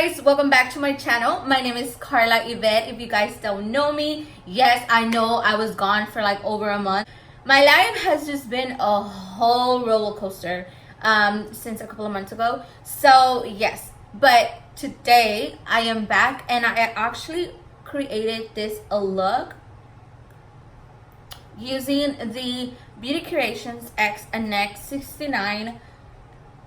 guys, welcome back to my channel. My name is Carla Yvette. If you guys don't know me, yes, I know I was gone for like over a month. My life has just been a whole roller coaster since a couple of months ago. So yes, but today I am back and I actually created this look using the Beauty Creations X Annette 69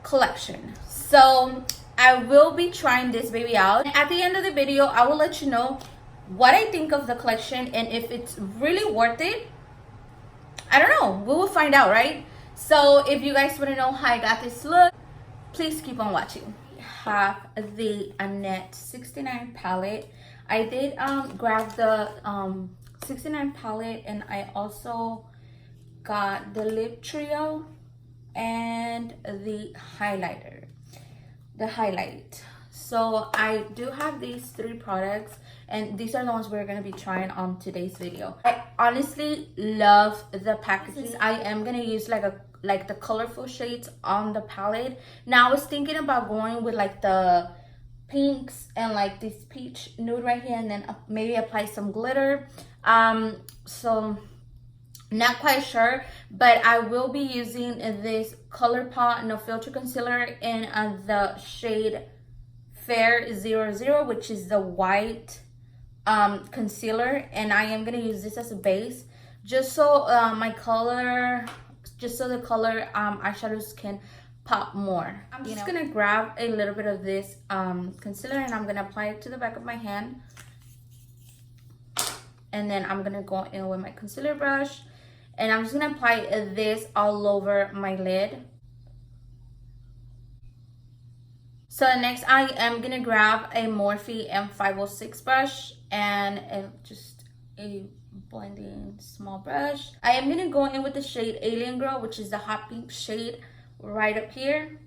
collection. So I will be trying this baby out. At the end of the video, I will let you know what I think of the collection and if it's really worth it. I don't know. We will find out, right? So if you guys want to know how I got this look, please keep on watching. We have the Annette 69 palette. I did grab the 69 palette, and I also got the lip trio and the highlighter, the highlight. So I do have these three products, and these are the ones we're going to be trying on today's video. I honestly love the packaging. I am going to use like the colorful shades on the palette. Now I was thinking about going with like the pinks and like this peach nude right here, and then maybe apply some glitter. So not quite sure, but I will be using this ColourPop No Filter Concealer in the shade Fair 00, which is the white concealer, and I am going to use this as a base just so the color eyeshadows can pop more. I'm just going to grab a little bit of this concealer, and I'm going to apply it to the back of my hand, and then I'm going to go in with my concealer brush. And I'm just going to apply this all over my lid. So next I am going to grab a Morphe M506 brush and just a blending small brush. I am going to go in with the shade Alien Girl, which is the hot pink shade right up here.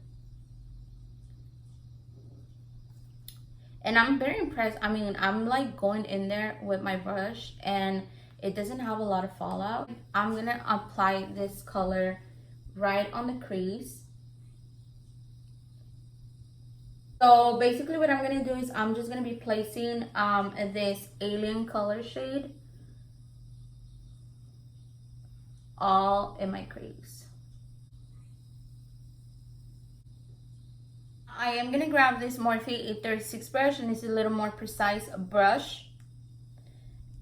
And I'm very impressed. I mean, I'm like going in there with my brush and it doesn't have a lot of fallout. I'm gonna apply this color right on the crease. So basically what I'm gonna do is I'm just gonna be placing this alien color shade all in my crease. I am gonna grab this Morphe 836 brush, and it's a little more precise brush.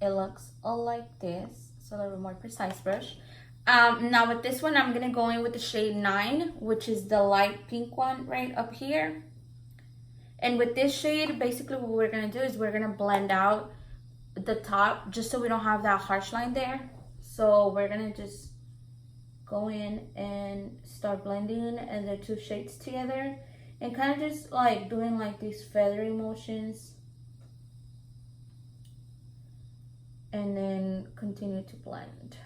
It looks all like this, so a little more precise brush. Now with this one, I'm gonna go in with the shade 9, which is the light pink one right up here. And with this shade, basically what we're gonna do is we're gonna blend out the top just so we don't have that harsh line there. So we're gonna just go in and start blending the two shades together and kind of just like doing like these feathery motions. And then continue to blend.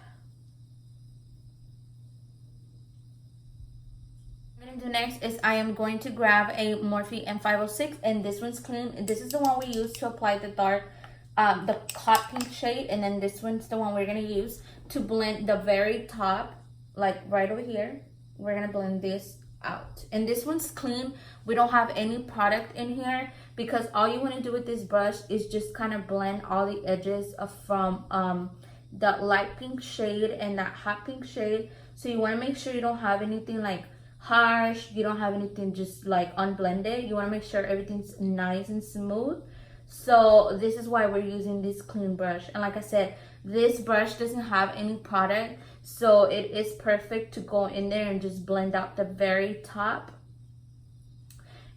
What I'm gonna do next is I am going to grab a Morphe M506, and this one's clean. This is the one we use to apply the dark, the hot pink shade, and then this one's the one we're gonna use to blend the very top, like right over here. We're gonna blend this out, and this one's clean. We don't have any product in here because all you want to do with this brush is just kind of blend all the edges from the light pink shade and that hot pink shade. So you want to make sure you don't have anything like harsh, you don't have anything just like unblended. You want to make sure everything's nice and smooth. So this is why we're using this clean brush. And like I said, this brush doesn't have any product, so it is perfect to go in there and just blend out the very top.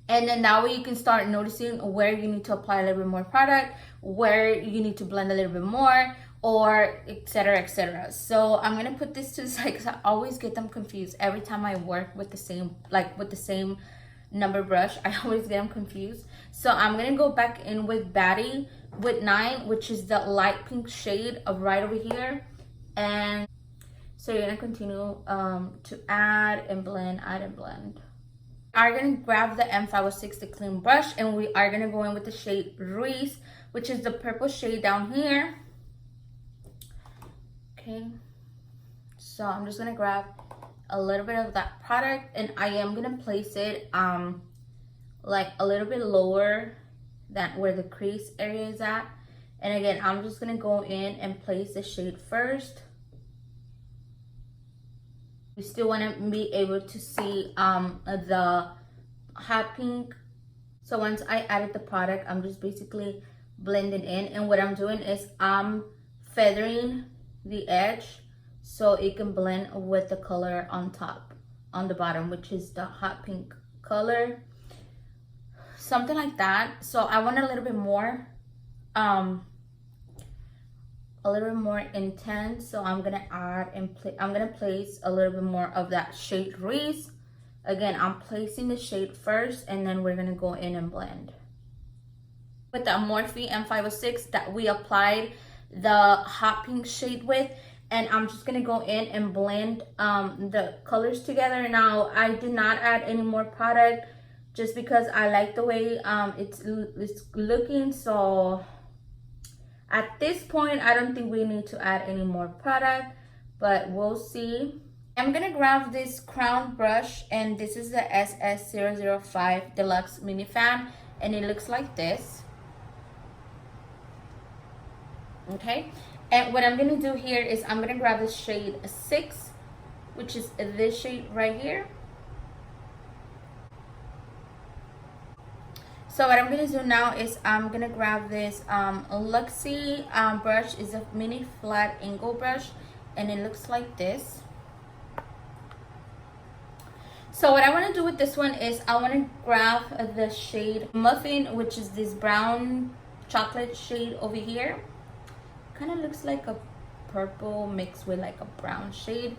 And then that way you can start noticing where you need to apply a little bit more product, where you need to blend a little bit more, or etc, etc. So I'm gonna put this to the side because I always get them confused every time I work with the same, number brush. I always get them confused. So I'm gonna go back in with Batty with 9, which is the light pink shade of right over here. And so you're gonna continue to add and blend, add and blend. Are gonna grab the M506, the clean brush, and we are gonna go in with the shade Reese, which is the purple shade down here. Okay, so I'm just gonna grab a little bit of that product, and I am gonna place it like a little bit lower that where the crease area is at. And again, I'm just gonna go in and place the shade first. We still want to be able to see the hot pink. So once I added the product, I'm just basically blending in, and what I'm doing is I'm feathering the edge so it can blend with the color on top, on the bottom, which is the hot pink color, something like that. So I want a little bit more intense, so I'm gonna add and I'm gonna place a little bit more of that shade Reese. Again, I'm placing the shade first, and then we're gonna go in and blend with the Morphe M506 that we applied the hot pink shade with. And I'm just gonna go in and blend the colors together. Now, I did not add any more product just because I like the way it's looking. So at this point, I don't think we need to add any more product, but we'll see. I'm gonna grab this crown brush, and this is the SS005 Deluxe Mini Fan, and it looks like this. Okay, and what I'm gonna do here is I'm gonna grab the shade 6, which is this shade right here. So what I'm gonna do now is I'm gonna grab this Luxie brush. Is a mini flat angle brush, and it looks like this. So what I want to do with this one is I want to grab the shade Muffin, which is this brown chocolate shade over here. Kind of looks like a purple mixed with like a brown shade.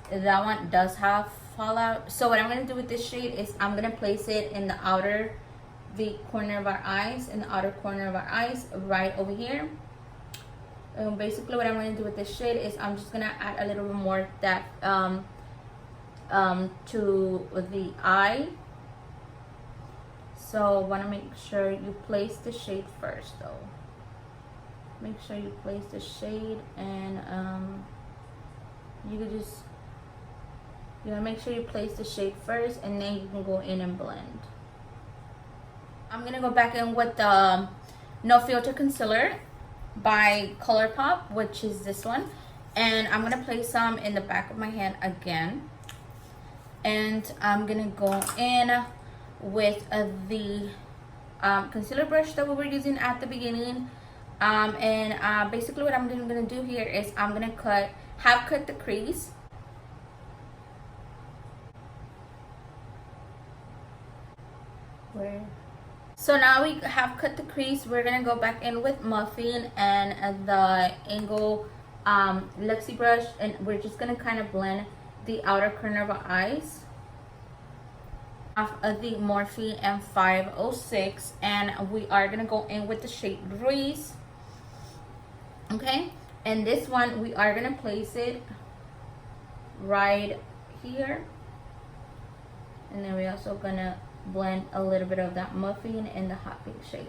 That one does have fallout. So what I'm going to do with this shade is I'm going to place it in the corner of our eyes, right over here. Basically what I'm going to do with this shade is I'm just going to add a little bit more of that to the eye. So want to make sure you place the shade first though. Make sure you place the shade, and you can just, you want to make sure you place the shade first, and then you can go in and blend. I'm gonna go back in with the No Filter Concealer by Colourpop, which is this one, and I'm gonna place some in the back of my hand again, and I'm gonna go in with the concealer brush that we were using at the beginning. Basically what I'm gonna do here is I'm gonna cut the crease. So now we have cut the crease. We're gonna go back in with Muffin and the angle Luxie brush, and we're just gonna kind of blend the outer corner of our eyes of the Morphe M506, and we are gonna go in with the shade Breeze. Okay, and this one we are gonna place it right here, and then we're also gonna blend a little bit of that Muffin in the hot pink shade,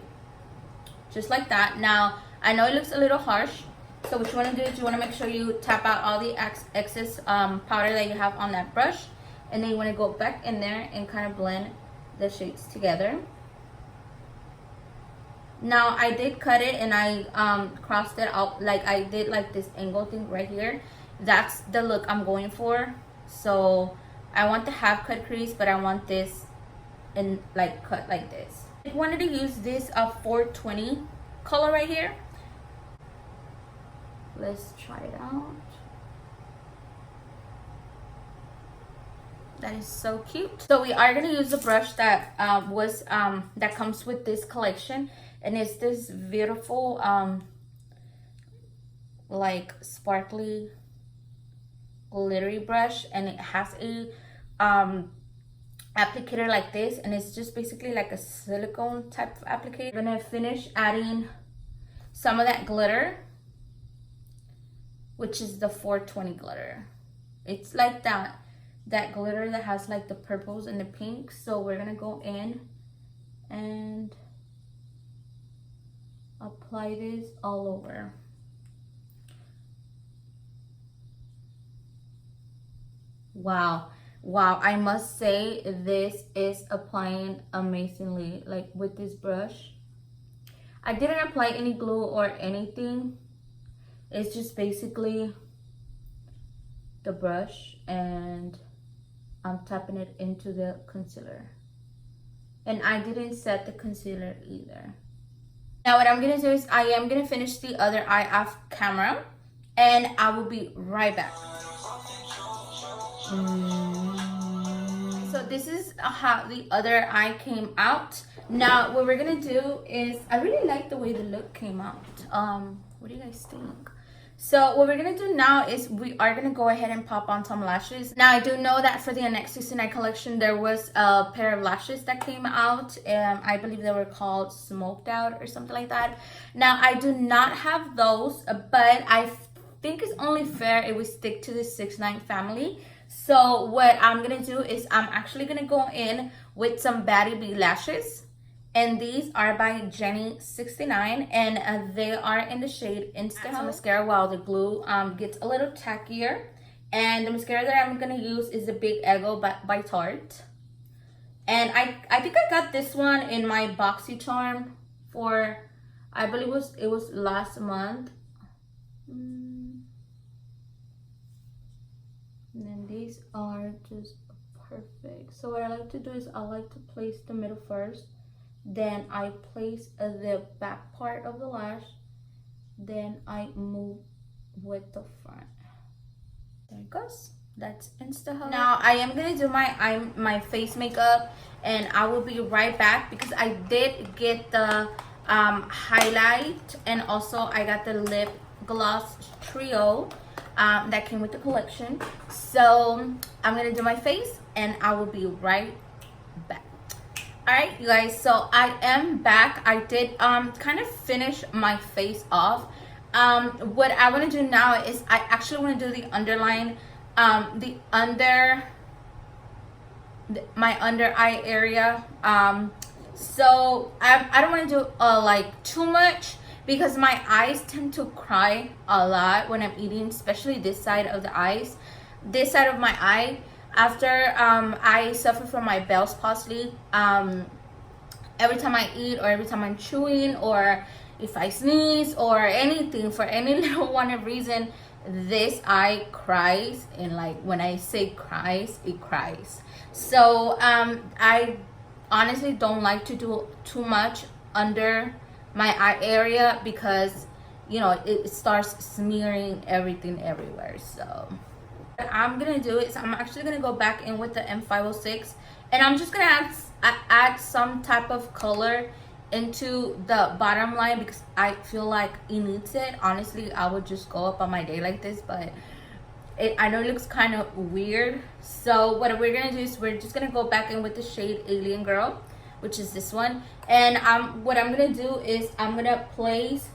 just like that. Now I know it looks a little harsh, so what you want to do is you want to make sure you tap out all the excess powder that you have on that brush, and then you want to go back in there and kind of blend the shades together. Now I did cut it, and I crossed it out, like I did like this angle thing right here. That's the look I'm going for. So I want the half cut crease, but I want this in like cut like this. I wanted to use this 420 color right here. Let's try it out. That is so cute. So we are gonna use the brush that that comes with this collection, and it's this beautiful like sparkly glittery brush, and it has a applicator like this, and it's just basically like a silicone type of applicator. I'm gonna finish adding some of that glitter, which is the 420 glitter. It's like that glitter that has like the purples and the pinks. So we're gonna go in and apply this all over. Wow, I must say this is applying amazingly. Like with this brush, I didn't apply any glue or anything. It's just basically the brush, and I'm tapping it into the concealer. And I didn't set the concealer either. Now what I'm gonna do is I am gonna finish the other eye off camera, and I will be right back. So this is how the other eye came out. Now what we're gonna do is, I really like the way the look came out. What do you guys think? So what we're gonna do now is we are gonna go ahead and pop on some lashes. Now I do know that for the Annette 69 collection there was a pair of lashes that came out, and I believe they were called Smoked Out or something like that. Now I do not have those, but I think it's only fair if we stick to the 69 family. So what I'm gonna do is I'm actually gonna go in with some Batty B lashes. And these are by Jenny69, and they are in the shade Insta Mascara while the glue gets a little tackier. And the mascara that I'm gonna use is the Big Ego by Tarte. And I think I got this one in my BoxyCharm for, I believe it was last month. And then these are just perfect. So what I like to do is I like to place the middle first. Then I place the back part of the lash. Then I move with the front. There it goes. That's Insta. Now I am gonna do my face makeup, and I will be right back because I did get the highlight, and also I got the lip gloss trio that came with the collection. So I'm gonna do my face, and I will be right back. Alright you guys, so I am back. I did kind of finish my face off. What I want to do now is I actually want to do the underline, my under eye area. So I don't want to do like too much, because my eyes tend to cry a lot when I'm eating, especially this side of the eyes, this side of my eye. After I suffer from my Bell's palsy, every time I eat, or every time I'm chewing, or if I sneeze or anything, for any little one reason, this eye cries. And like when I say cries, it cries. So I honestly don't like to do too much under my eye area, because you know it starts smearing everything everywhere. So what I'm gonna do is I'm actually gonna go back in with the M506, and I'm just gonna add some type of color into the bottom line, because I feel like it needs it. Honestly, I would just go up on my day like this, but I know it looks kind of weird. So what we're gonna do is we're just gonna go back in with the shade Alien Girl, which is this one. And what I'm gonna do is I'm gonna place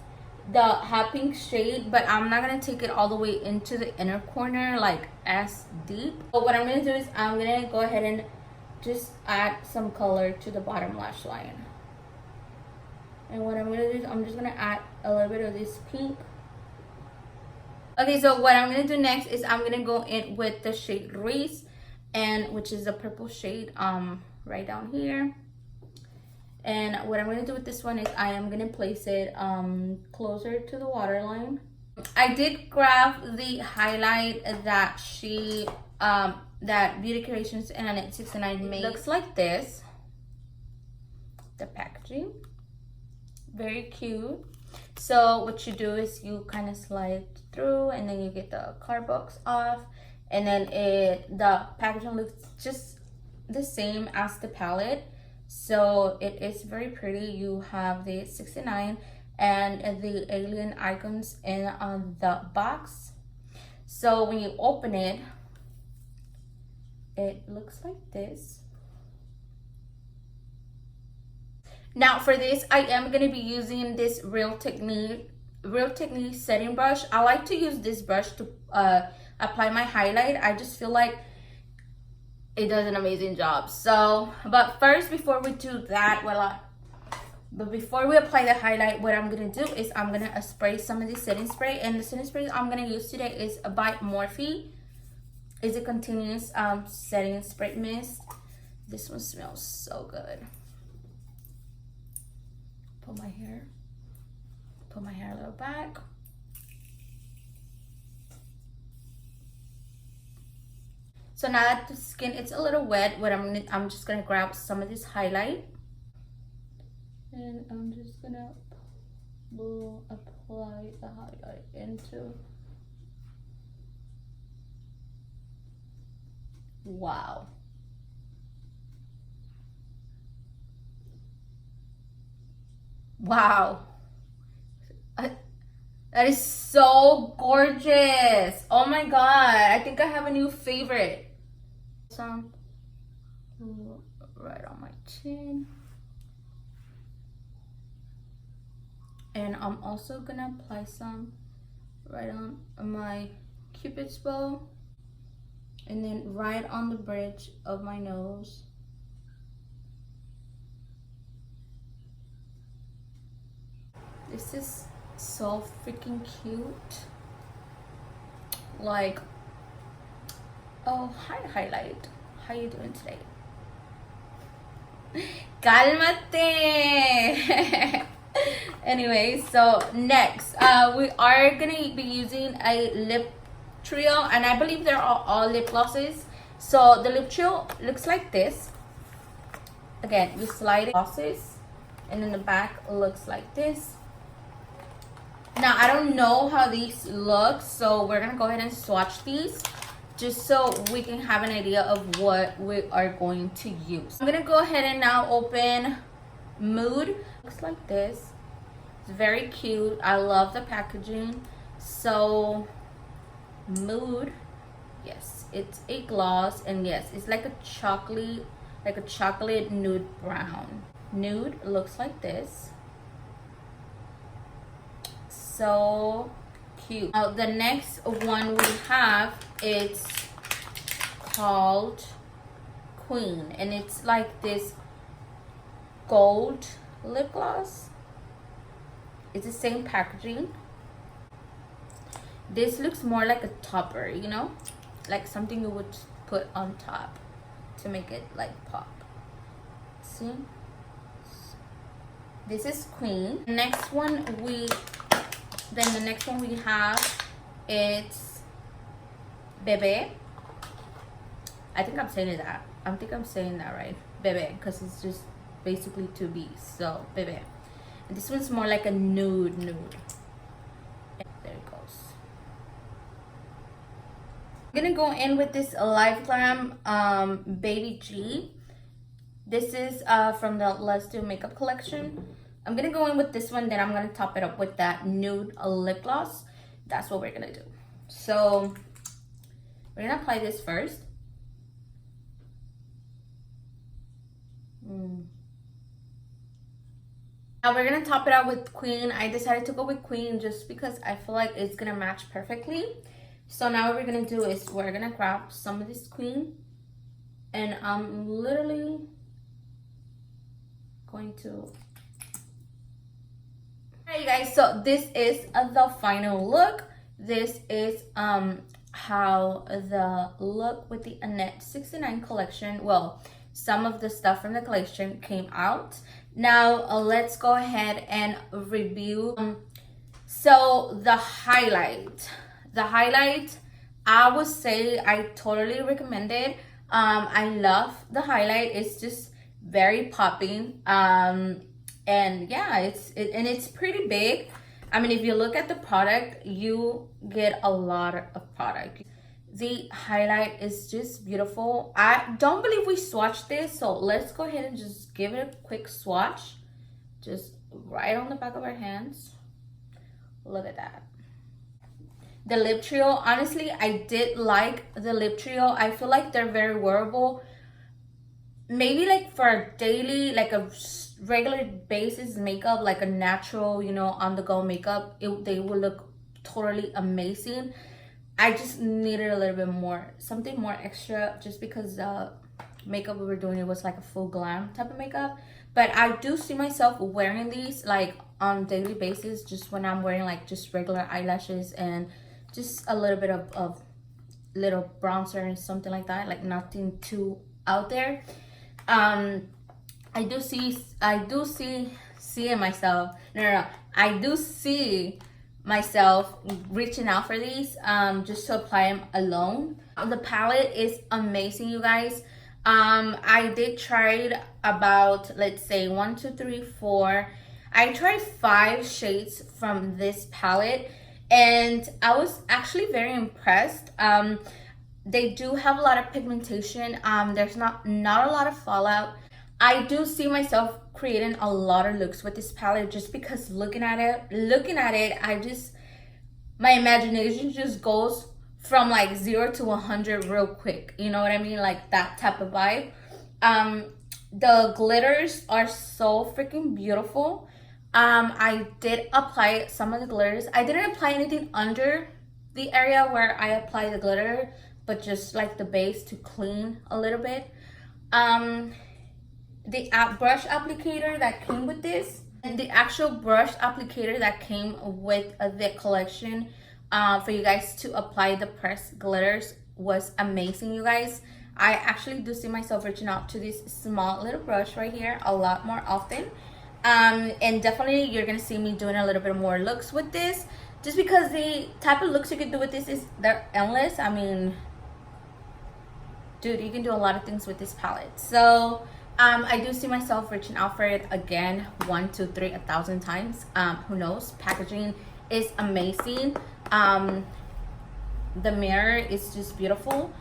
the hot pink shade, but I'm not gonna take it all the way into the inner corner, like as deep. But what I'm gonna do is I'm gonna go ahead and just add some color to the bottom lash line. And what I'm gonna do is I'm just gonna add a little bit of this pink. Okay, so what I'm gonna do next is I'm gonna go in with the shade Reese, and which is the purple shade right down here. And what I'm going to do with this one is I am going to place it closer to the waterline. I did grab the highlight that that Beauty Creations and Annette 69 made. It looks like this. The packaging. Very cute. So what you do is you kind of slide through, and then you get the card box off. And then the packaging looks just the same as the palette. So it is very pretty. You have the 69 and the alien icons in the box. So when you open it, it looks like this. Now for this, I am going to be using this Real Technique setting brush. I like to use this brush to apply my highlight. I just feel like it does an amazing job. So, but first, before we do that, but before we apply the highlight, what I'm gonna do is I'm gonna spray some of the setting spray, and the setting spray I'm gonna use today is by Morphe. It's a continuous setting spray mist. This one smells so good. Put my hair. put my hair a little back. So now that the skin it's a little wet, I'm just gonna grab some of this highlight, and I'm just gonna apply the highlight into. Wow. Wow. That is so gorgeous. Oh my god. I think I have a new favorite. Some right on my chin. And I'm also gonna apply some right on my cupid's bow. And then right on the bridge of my nose. This is so freaking cute. Like, oh, hi highlight. How you doing today? Cálmate. Anyway, so next, we are gonna be using a lip trio, and I believe they're all lip glosses. So the lip trio looks like this. Again, you slide it glosses, and then the back looks like this. Now, I don't know how these look, so we're gonna go ahead and swatch these just so we can have an idea of what we are going to use. I'm gonna go ahead and now open Mood. Looks like this. It's very cute. I love the packaging. So, Mood, yes, it's a gloss, and yes, it's like a chocolate nude brown. Nude looks like this. So cute. Now the next one we have, it's called Queen, and it's like this gold lip gloss. It's the same packaging. This looks more like a topper, you know, like something you would put on top to make it like pop. See, this is Queen. The next one we have, it's Bebe. I think I'm saying that right, Bebe, because it's just basically two B's. So Bebe. And this one's more like a nude. There it goes. I'm gonna go in with this Live Glam Baby G. This is from the Let's Do Makeup collection. I'm gonna go in with this one, then I'm gonna top it up with that nude lip gloss. That's what we're gonna do. So we're gonna apply this first. Now we're gonna top it out with Queen. I decided to go with Queen just because I feel like it's gonna match perfectly. So now what we're gonna do is we're gonna grab some of this Queen, and I'm literally going to. Alright you guys, so this is the final look. This is how the look with the Annette 69 collection, well, some of the stuff from the collection came out. Now let's go ahead and review. So the highlight, I would say I totally recommend it. I love the highlight. It's just very popping. And yeah, it's pretty big. I mean, if you look at the product, you get a lot of product. The highlight is just beautiful. I don't believe we swatched this, so let's go ahead and just give it a quick swatch. Just right on the back of our hands. Look at that. The lip trio, honestly, I did like the lip trio. I feel like they're very wearable. Maybe like for a daily, like a regular basis makeup, like a natural, you know, on the go makeup, they will look totally amazing. I just needed a little bit more, something more extra, just because the makeup we were doing, it was like a full glam type of makeup. But I do see myself wearing these like on daily basis, just when I'm wearing like just regular eyelashes and just a little bit of little bronzer and something like that, like nothing too out there. I do see seeing myself. No. I do see myself reaching out for these just to apply them alone. The palette is amazing, you guys. I did try it about, let's say, 1, 2, 3, 4. I tried 5 shades from this palette, and I was actually very impressed. They do have a lot of pigmentation. There's not a lot of fallout. I do see myself creating a lot of looks with this palette just because looking at it, my imagination just goes from like 0 to 100 real quick. You know what I mean? Like that type of vibe. The glitters are so freaking beautiful. I did apply some of the glitters. I didn't apply anything under the area where I applied the glitter, but just like the base to clean a little bit. The brush applicator that came with this, and the actual brush applicator that came with the collection for you guys to apply the pressed glitters was amazing, you guys. I actually do see myself reaching out to this small little brush right here a lot more often. And definitely you're gonna see me doing a little bit more looks with this, just because the type of looks you can do with this they're endless. I mean, dude, you can do a lot of things with this palette. So I do see myself reaching out for it again 1, 2, 3, 1,000 times. Who knows? Packaging is amazing. The mirror is just beautiful.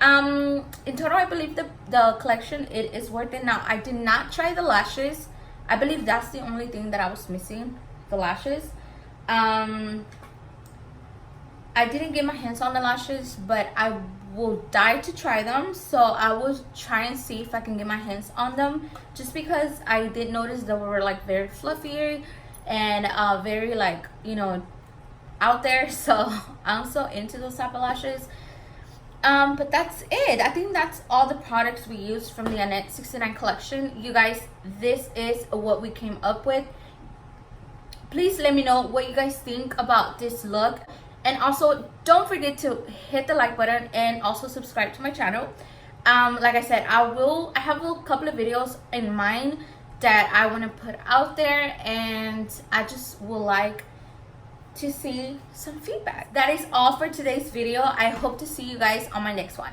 In total, I believe the collection, it is worth it. Now, I did not try the lashes. I believe that's the only thing that I was missing, the lashes. I didn't get my hands on the lashes, but I will die to try them. So I will try and see if I can get my hands on them, just because I did notice they were like very fluffy and very like, you know, out there. So I'm so into those type of lashes. But that's it. I think that's all the products we used from the Annette 69 collection. You guys, this is what we came up with. Please let me know what you guys think about this look. And also, don't forget to hit the like button and also subscribe to my channel. Like I said, I have a couple of videos in mind that I want to put out there, and I just would like to see some feedback. That is all for today's video. I hope to see you guys on my next one.